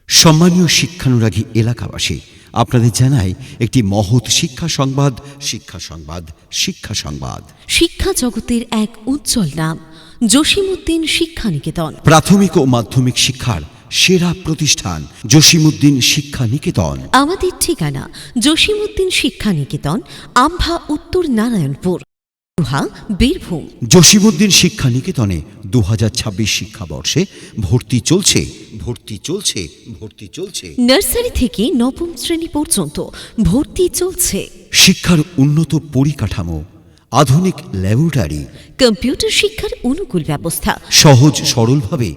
সম্মানীয় শিক্ষানুরাগী এলাকাবাসী, আপনাদের জানাই একটি মহৎ শিক্ষা সংবাদ। শিক্ষা জগতের এক উজ্জ্বল নাম জসীমউদ্দিন শিক্ষানিকেতন। প্রাথমিক ও মাধ্যমিক শিক্ষার সেরা প্রতিষ্ঠান জসীমউদ্দিন শিক্ষানিকেতন। আমাদের ঠিকানা জসীমউদ্দিন শিক্ষানিকেতন, আমভা, উত্তর নারায়ণপুর, বীরভূম। জসীমউদ্দিন শিক্ষানিকেতনে 2026 শিক্ষাবর্ষে ভর্তি চলছে। নার্সারি থেকে নবম শ্রেণী পর্যন্ত ভর্তি চলছে। শিক্ষার উন্নত পরিকাঠামো, আধুনিক ল্যাবরেটরি, কম্পিউটার শিক্ষার অনুকূল ব্যবস্থা, সহজ সরলভাবে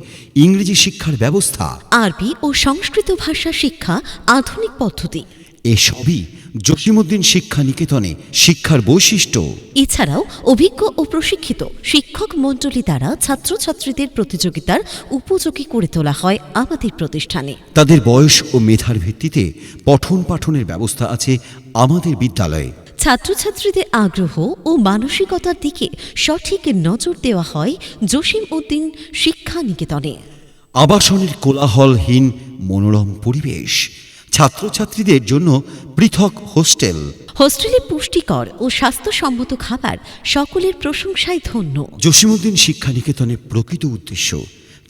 ইংরেজি শিক্ষার ব্যবস্থা, আরবি ও সংস্কৃত ভাষা শিক্ষা আধুনিক পদ্ধতি, এসবই জসীমউদ্দিন শিক্ষানিকেতনে শিক্ষার বৈশিষ্ট্য। এছাড়াও অভিজ্ঞ ও প্রশিক্ষিত শিক্ষক মণ্ডলী দ্বারা ছাত্রছাত্রীদের প্রতিযোগিতার উপযোগী করে তোলা হয় আমাদের প্রতিষ্ঠানে। তাদের বয়স ও মেধার ভিত্তিতে পঠন পাঠনের ব্যবস্থা আছে আমাদের বিদ্যালয়ে। ছাত্রছাত্রীদের আগ্রহ ও মানসিকতার দিকে সঠিক নজর দেওয়া হয় জসীমউদ্দিন শিক্ষানিকেতনে। আবাসনের কোলাহলহীন মনোরম পরিবেশ, ছাত্রছাত্রীদের জন্য পৃথক হোস্টেলে পুষ্টিকর ও স্বাস্থ্যসম্মত খাবার সকলের প্রশংসায় ধন্য। জসীমউদ্দিন শিক্ষানিকেতনের প্রকৃত উদ্দেশ্য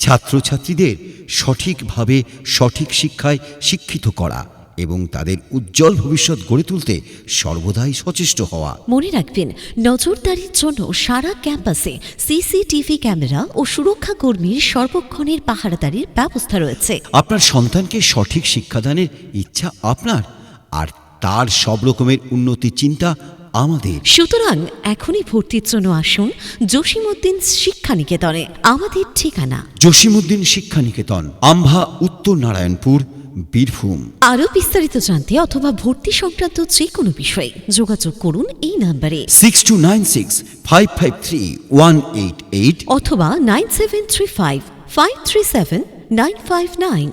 ছাত্রছাত্রীদের সঠিকভাবে সঠিক শিক্ষায় শিক্ষিত করা এবং তাদের উজ্জ্বল ভবিষ্যৎ গড়ে তুলতে সর্বদাই সচেষ্ট হওয়া। মনে রাখবেন, নজরদারির জন্য সারা ক্যাম্পাসে সিসিটিভি ক্যামেরা ও সুরক্ষা কর্মীর সর্বক্ষণের পাহারাদারির ব্যবস্থা রয়েছে। আপনার সন্তানকে সঠিক শিক্ষাদানের ইচ্ছা আপনার, আর তার সব রকমের উন্নতি চিন্তা আমাদের। সুতরাং এখনই ভর্তির জন্য আসুন জসীমউদ্দিন শিক্ষানিকেতনে। আমাদের ঠিকানা জসীমউদ্দিন শিক্ষানিকেতন, আমভা, উত্তর নারায়ণপুর, বীরভূম। আরও বিস্তারিত জানতে অথবা ভর্তি সংক্রান্ত যে কোনো বিষয়ে যোগাযোগ করুন এই নাম্বারে 6296553188 অথবা 9735537959।